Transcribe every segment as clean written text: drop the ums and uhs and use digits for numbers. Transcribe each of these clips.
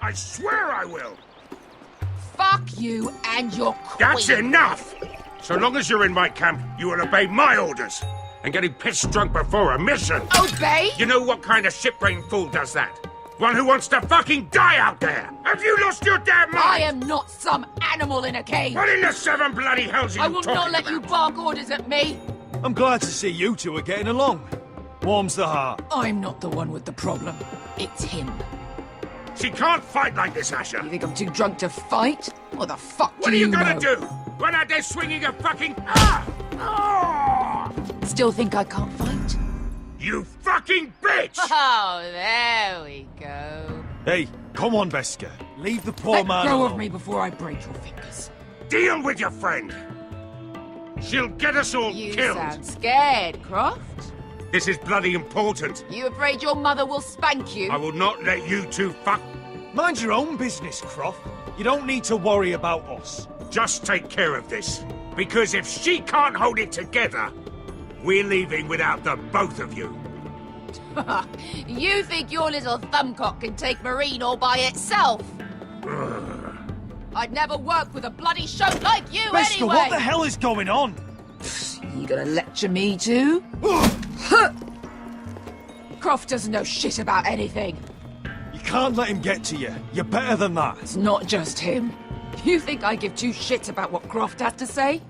I swear I will! Fuck you and your queen. That's enough! So long as you're in my camp, you will obey my orders. And getting pissed drunk before a mission. Obey? You know what kind of shit-brained fool does that? One who wants to fucking die out there! Have you lost your damn mind? I am not some animal in a cage. What in the seven bloody hells are you I will talking not let about? you bark orders at me. I'm glad to see you two are getting along. Warms the heart. I'm not the one with the problem. It's him. She can't fight like this, Asher. You think I'm too drunk to fight? What the fuck What do are you know? gonna do? Run out there swinging a fucking... Ah! Ah! Still think I can't fight? You fucking bitch! Oh, there we go. Hey, come on, Beskar. Leave the poor Let man go alone. of me before I break your fingers. Deal with your friend. She'll get us all You killed. sound scared, Croft. This is bloody important. You afraid your mother will spank you? I will not let you two fuck... Mind your own business, Croft. You don't need to worry about us. Just take care of this. Because if she can't hold it together, we're leaving without the both of you. You think your little thumbcock can take Marine all by itself? I'd never work with a bloody shote like you Beskar, anyway! what the hell is going on? You gonna lecture me too? Croft doesn't know shit about anything. You can't let him get to you. You're better than that. It's not just him. You think I give two shits about what Croft has to say?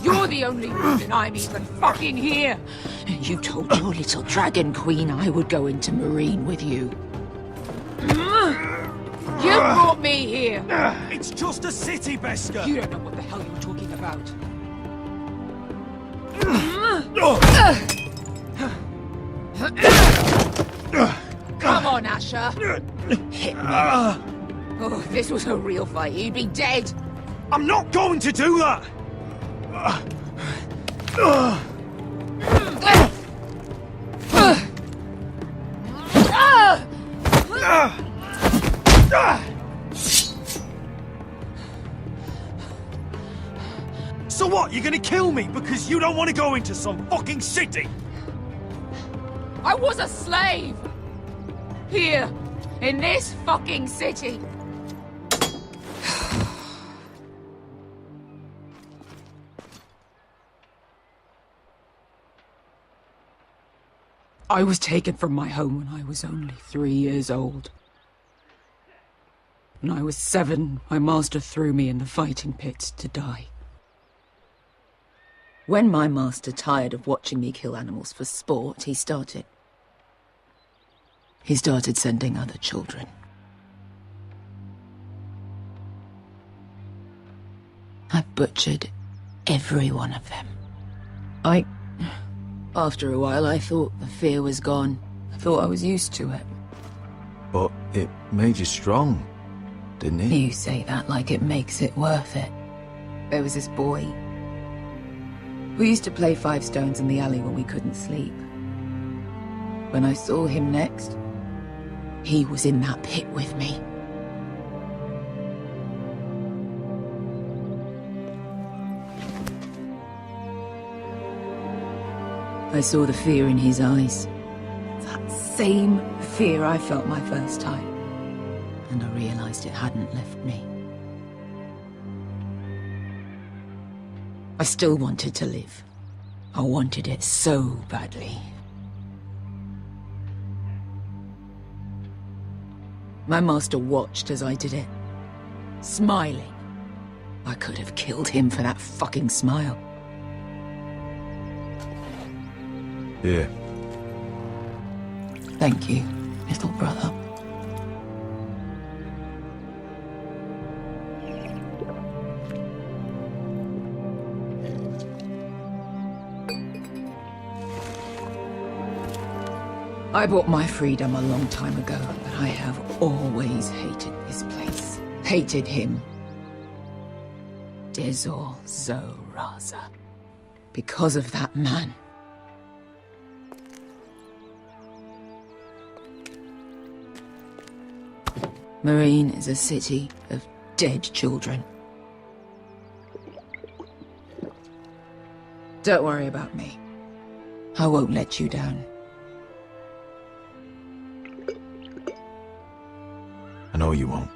You're the only reason I'm even fucking here. You told your little dragon queen I would go into Marine with you. You brought me here. It's just a city, Beskar. You don't know what the hell you're talking about. Come on, Asher. Hit me. Oh, if this was a real fight, you'd be dead. I'm not going to do that! So what, you're gonna kill me because you don't want to go into some fucking city? I was a slave. Here, in this fucking city. I was taken from my home when I was only 3 years old. When I was 7, my master threw me in the fighting pits to die. When my master tired of watching me kill animals for sport, he started sending other children. I butchered every one of them. After a while, I thought the fear was gone. I thought I was used to it. But it made you strong, didn't it? You say that like it makes it worth it. There was this boy. We used to play 5 stones in the alley when we couldn't sleep. When I saw him next, he was in that pit with me. I saw the fear in his eyes. That same fear I felt my first time. And I realized it hadn't left me. I still wanted to live. I wanted it so badly. My master watched as I did it, smiling. I could have killed him for that fucking smile. Yeah. Thank you, little brother. I bought my freedom a long time ago, but I have always hated this place. Hated him. Dezor Zo Raza. Because of that man. Marine is a city of dead children. Don't worry about me. I won't let you down. I know you won't.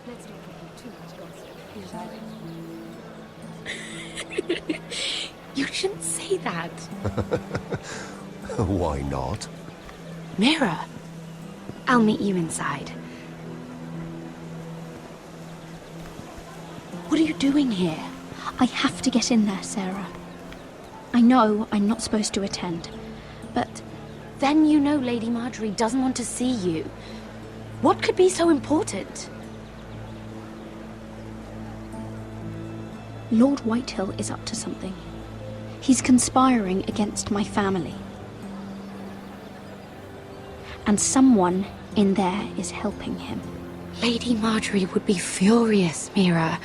Let's not get too much gossip. You shouldn't say that. Why not? Mira, I'll meet you inside. What are you doing here? I have to get in there, Sarah. I know I'm not supposed to attend, but Then you know Lady Marjorie doesn't want to see you. What could be so important? Lord Whitehill is up to something. He's conspiring against my family. And someone in there is helping him. Lady Marjorie would be furious, Mira.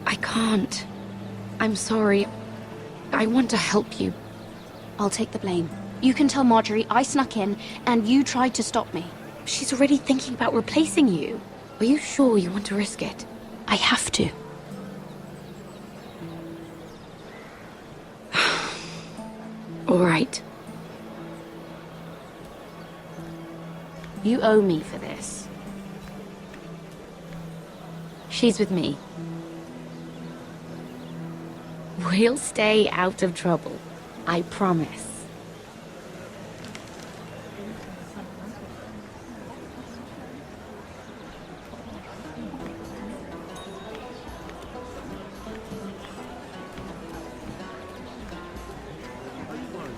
I can't. I'm sorry. I want to help you. I'll take the blame. You can tell Marjorie I snuck in and you tried to stop me. She's already thinking about replacing you. Are you sure you want to risk it? I have to. All right. You owe me for this. She's with me. We'll stay out of trouble. I promise.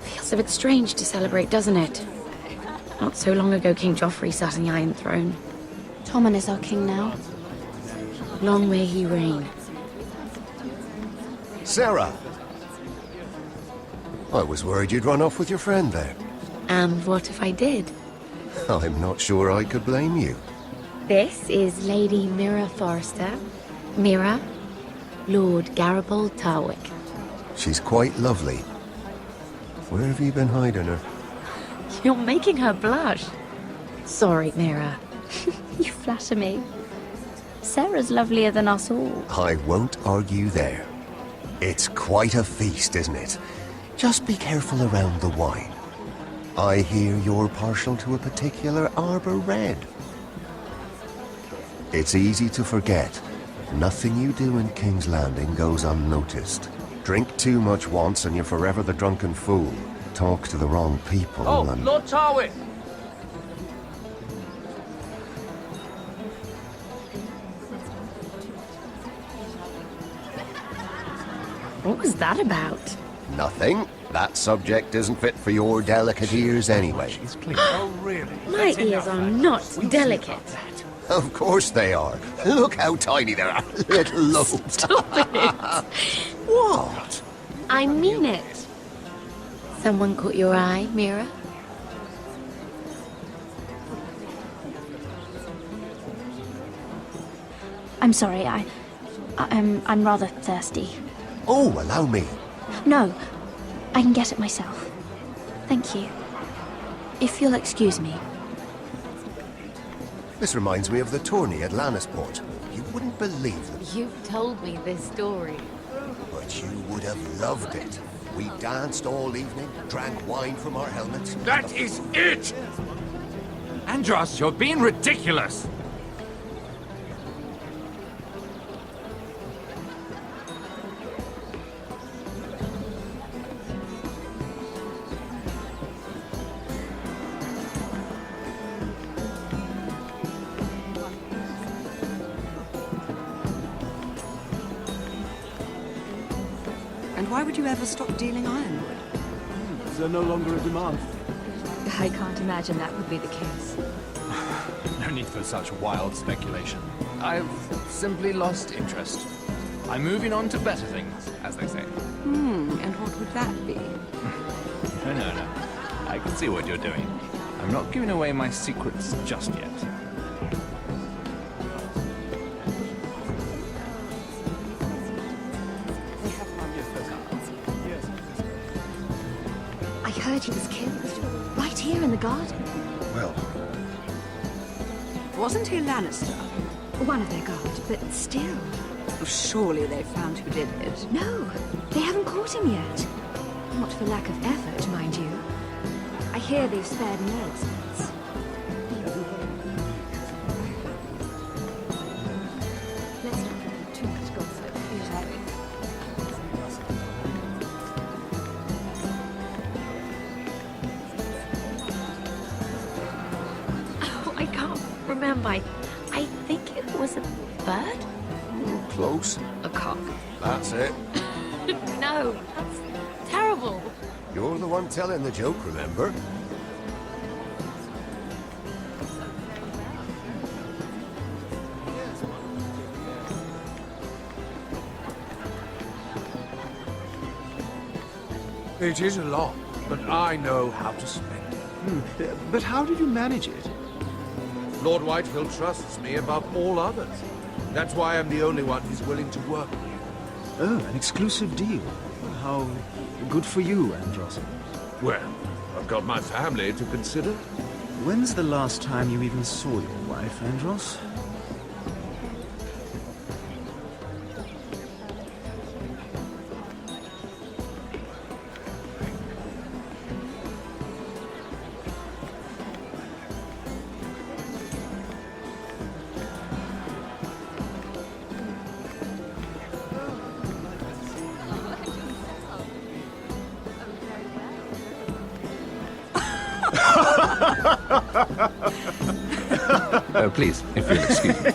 Feels a bit strange to celebrate, doesn't it? Not so long ago, King Joffrey sat on the Iron Throne. Tommen is our king now. Long may he reign. Sarah! I was worried you'd run off with your friend there. And what if I did? I'm not sure I could blame you. This is Lady Mira Forrester. Mira, Lord Garibald Tarwick. She's quite lovely. Where have you been hiding her? You're making her blush. Sorry, Mira. You flatter me. Sarah's lovelier than us all. I won't argue there. It's quite a feast, isn't it? Just be careful around the wine. I hear you're partial to a particular Arbor Red. It's easy to forget. Nothing you do in King's Landing goes unnoticed. Drink too much once and you're forever the drunken fool. Talk to the wrong people and... Lord Tarwick! What was that about? Nothing. That subject isn't fit for your delicate ears anyway. Oh, really? My ears are not delicate. Of course they are. Look how tiny they are. Little lobes. Stop it. What? I mean it. Someone caught your eye, Mira? I'm sorry, I'm rather thirsty. Oh, allow me. No, I can get it myself. Thank you. If you'll excuse me. This reminds me of the tourney at Lannisport. You wouldn't believe it, You've told me this story. but you would have loved it. We danced all evening, drank wine from our helmets. That is it! Andros, you're being ridiculous! And why would you ever stop dealing ironwood? Is there no longer a demand? I can't imagine that would be the case. No need for such wild speculation. I've simply lost interest. I'm moving on to better things, as they say. And what would that be? No. I can see what you're doing. I'm not giving away my secrets just yet. heard he was killed. Right here in the garden. Well, Wasn't he Lannister? One of their guard, but still. Oh, surely they found who did it. No, they haven't caught him yet. Not for lack of effort, mind you. I hear they've spared no expense. Let's not get too much gossip. Oh, I can't remember. I think it was a bird? close. A cock. That's it. No, that's terrible. You're the one telling the joke, remember? It is a lot, but I know how to spend it. But how did you manage it? Lord Whitehill trusts me above all others. That's why I'm the only one who's willing to work with you. Oh, an exclusive deal. How good for you, Andros. Well, I've got my family to consider. When's the last time you even saw your wife, Andros? Oh, please, if you'll excuse me.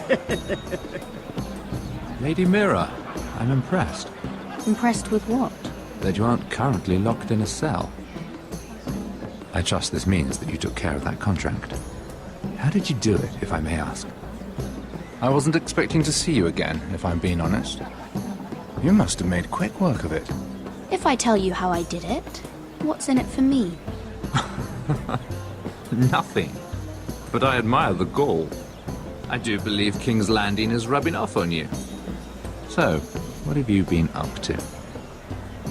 Lady Mira, I'm impressed Impressed with what? that you aren't currently locked in a cell. I trust this means that you took care of that contract. How did you do it, if I may ask? I wasn't expecting to see you again, if I'm being honest. You must have made quick work of it. If I tell you how I did it, what's in it for me? Nothing. But I admire the gall. I do believe King's Landing is rubbing off on you. So, what have you been up to?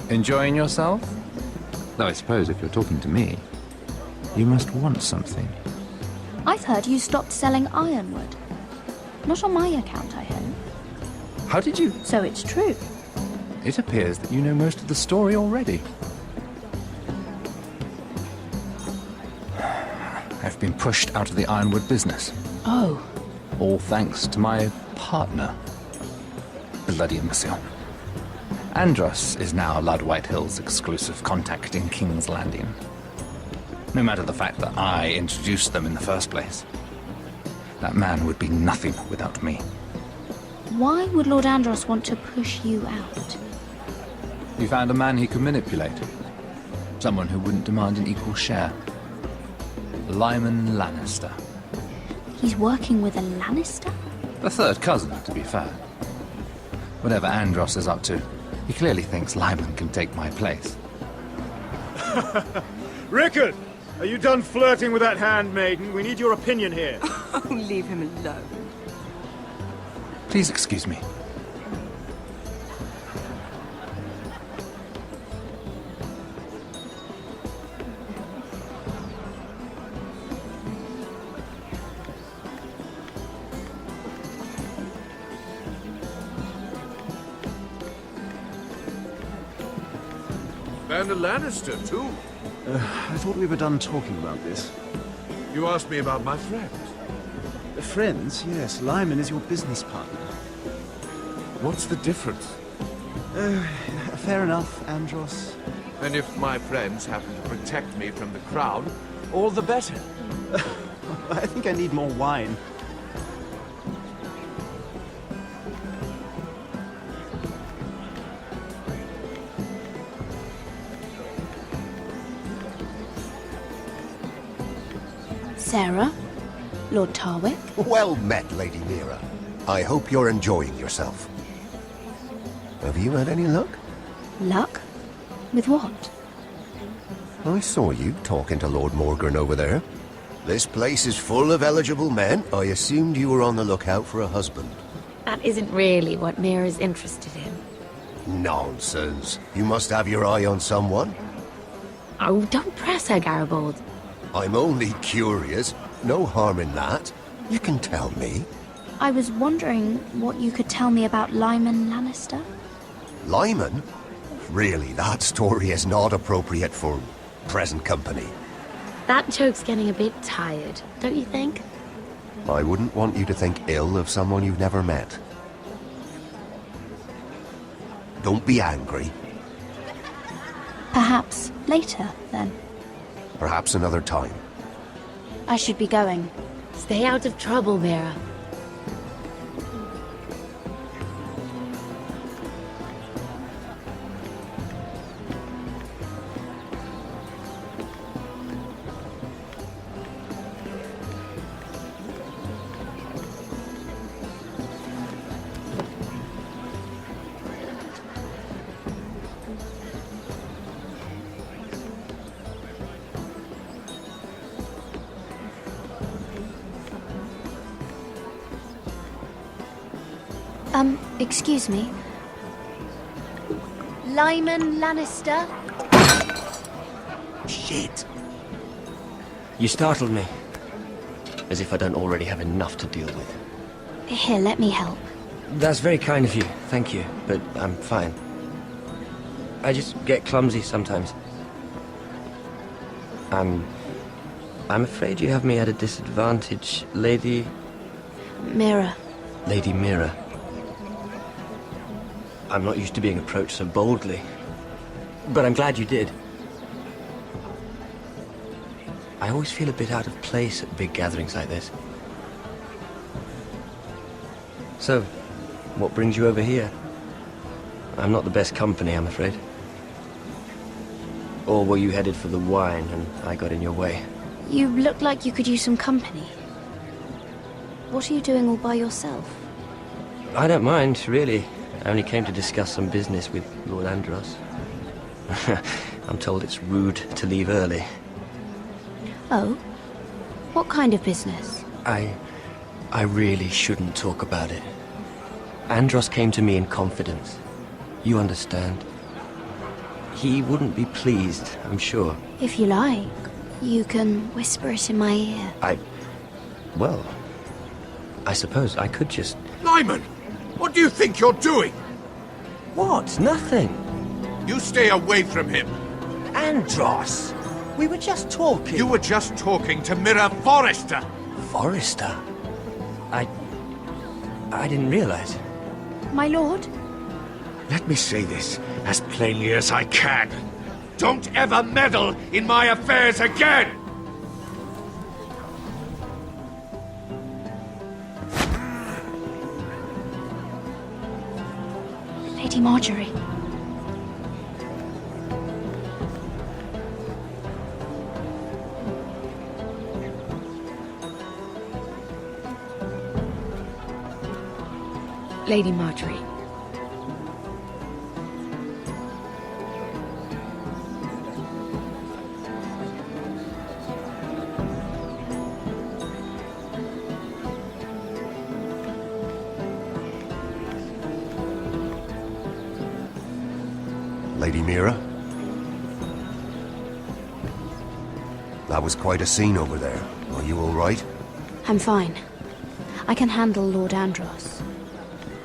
Enjoying yourself? Though I suppose if you're talking to me, you must want something. I've heard you stopped selling ironwood. Not on my account, I hope. How did you? So it's true. It appears that you know most of the story already. I've been pushed out of the ironwood business. Oh. All thanks to my partner. Bloody imbecile. Andros is now Lord Whitehill's exclusive contact in King's Landing. No matter the fact that I introduced them in the first place. That man would be nothing without me. Why would Lord Andros want to push you out? You found a man he could manipulate. Someone who wouldn't demand an equal share. Lyman Lannister. He's working with a Lannister? The third cousin, to be fair. Whatever Andros is up to, he clearly thinks Lyman can take my place. Rickard! Are you done flirting with that handmaiden? We need your opinion here. Oh, leave him alone. Please excuse me. And a Lannister, too. I thought we were done talking about this. You asked me about my friends. Friends, yes. Lyman is your business partner. What's the difference? Fair enough, Andros. And if my friends happen to protect me from the crowd, all the better. I think I need more wine. Sarah? Lord Tarwick? Well met, Lady Mira. I hope you're enjoying yourself. Have you had any luck? Luck? With what? I saw you talking to Lord Morgan over there. This place is full of eligible men. I assumed you were on the lookout for a husband. That isn't really what Mira's interested in. Nonsense. You must have your eye on someone. Oh, don't press her, Garibaldi. I'm only curious. No harm in that. You can tell me. I was wondering what you could tell me about Lyman Lannister. Lyman? Really, that story is not appropriate for present company. That joke's getting a bit tired, don't you think? I wouldn't want you to think ill of someone you've never met. Don't be angry. Perhaps later, then. Perhaps another time. I should be going. Stay out of trouble, Mira. Excuse me. Lyman Lannister? Shit. You startled me. As if I don't already have enough to deal with. Here, let me help. That's very kind of you, thank you, but I'm fine. I just get clumsy sometimes. I'm afraid you have me at a disadvantage, Lady... Mira. Lady Mira. I'm not used to being approached so boldly, but I'm glad you did. I always feel a bit out of place at big gatherings like this. So, what brings you over here? I'm not the best company, I'm afraid. Or were you headed for the wine and I got in your way? You look like you could use some company. What are you doing all by yourself? I don't mind, really. I only came to discuss some business with Lord Andros. I'm told it's rude to leave early. Oh? What kind of business? I really shouldn't talk about it. Andros came to me in confidence. You understand? He wouldn't be pleased, I'm sure. If you like, you can whisper it in my ear. Well, I suppose I could just... Lyman! What do you think you're doing? What? Nothing. You stay away from him. Andros! We were just talking. You were just talking to Mira Forrester. Forrester? I didn't realize. My lord? Let me say this as plainly as I can. Don't ever meddle in my affairs again! Lady Marjorie. Lady Marjorie. Lady Mira? That was quite a scene over there. Are you all right? I'm fine. I can handle Lord Andros.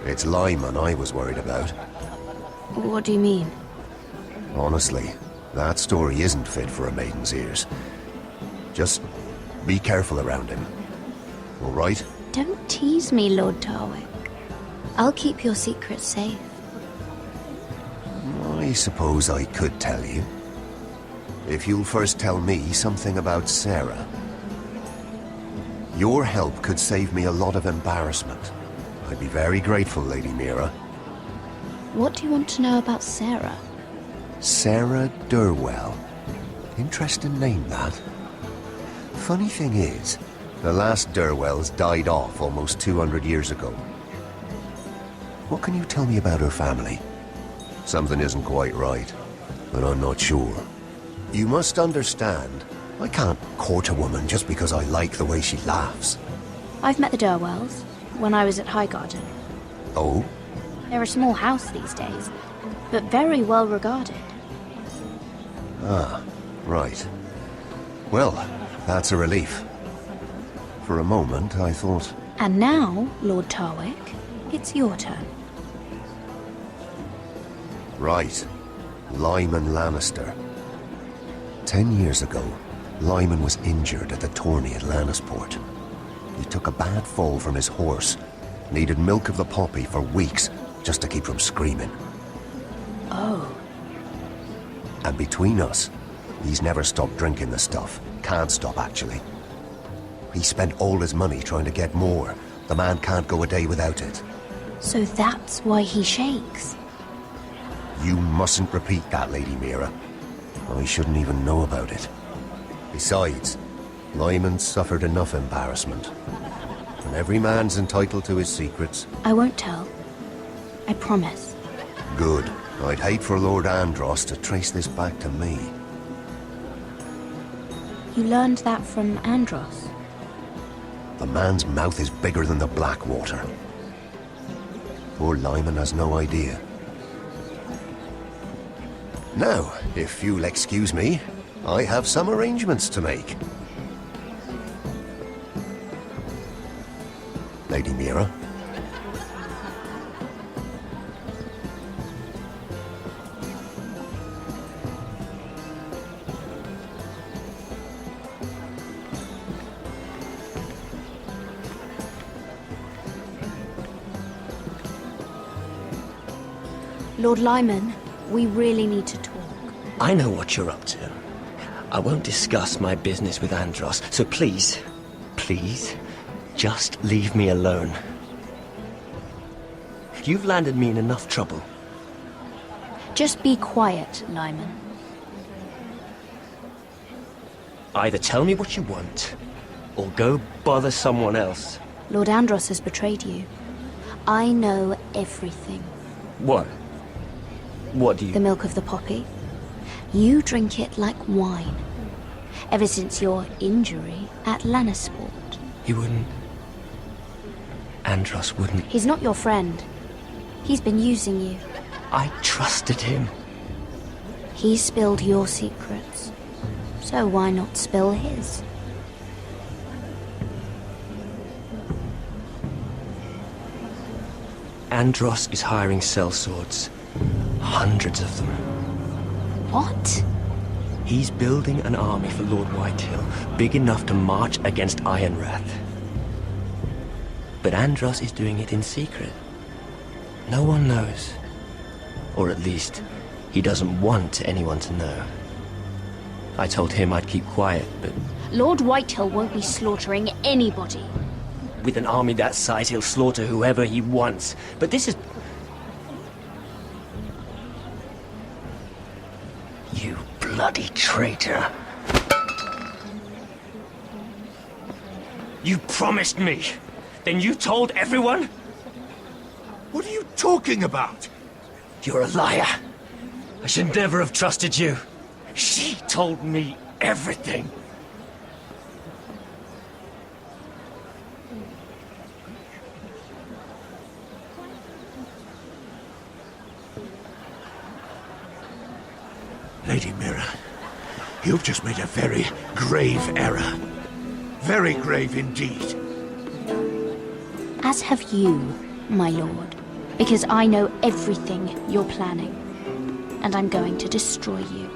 It's Lyman I was worried about. What do you mean? Honestly, that story isn't fit for a maiden's ears. Just be careful around him. All right? Don't tease me, Lord Tarwick. I'll keep your secret safe. I suppose I could tell you. If you'll first tell me something about Sarah. Your help could save me a lot of embarrassment. I'd be very grateful, Lady Mira. What do you want to know about Sarah? Sarah Durwell. Interesting name, that. Funny thing is, the last Durwells died off almost 200 years ago. What can you tell me about her family? Something isn't quite right, but I'm not sure. You must understand, I can't court a woman just because I like the way she laughs. I've met the Durwells when I was at Highgarden. Oh? They're a small house these days, but very well regarded. Ah, Right. Well, that's a relief. For a moment, I thought... And now, Lord Tarwick, it's your turn. Right. Lyman Lannister. 10 years ago, Lyman was injured at the tourney at Lannisport. He took a bad fall from his horse. Needed milk of the poppy for weeks just to keep from screaming. Oh. And between us, he's never stopped drinking the stuff. Can't stop, actually. He spent all his money trying to get more. The man can't go a day without it. So that's why he shakes. You mustn't repeat that, Lady Mira. I shouldn't even know about it. Besides, Lyman suffered enough embarrassment. And every man's entitled to his secrets. I won't tell. I promise. Good. I'd hate for Lord Andros to trace this back to me. You learned that from Andros? The man's mouth is bigger than the Blackwater. Poor Lyman has no idea. Now, if you'll excuse me, I have some arrangements to make. Lady Mira. Lord Lyman, we really need to talk. I know what you're up to. I won't discuss my business with Andros, so please, please, just leave me alone. You've landed me in enough trouble. Just be quiet, Lyman. Either tell me what you want, or go bother someone else. Lord Andros has betrayed you. I know everything. What? What do you... The milk of the poppy. You drink it like wine. Ever since your injury at Lannisport. He wouldn't... Andros wouldn't... He's not your friend. He's been using you. I trusted him. He spilled your secrets. So why not spill his? Andros is hiring sellswords. Hundreds of them. What? He's building an army for Lord Whitehill, big enough to march against Ironrath. But Andros is doing it in secret. No one knows. Or at least, he doesn't want anyone to know. I told him I'd keep quiet, but... Lord Whitehill won't be slaughtering anybody. With an army that size, he'll slaughter whoever he wants. But this is... You bloody traitor. You promised me. Then you told everyone? What are you talking about? You're a liar. I should never have trusted you. She told me everything. Lady Mira, you've just made a very grave error. Very grave indeed. As have you, my lord. Because I know everything you're planning. And I'm going to destroy you.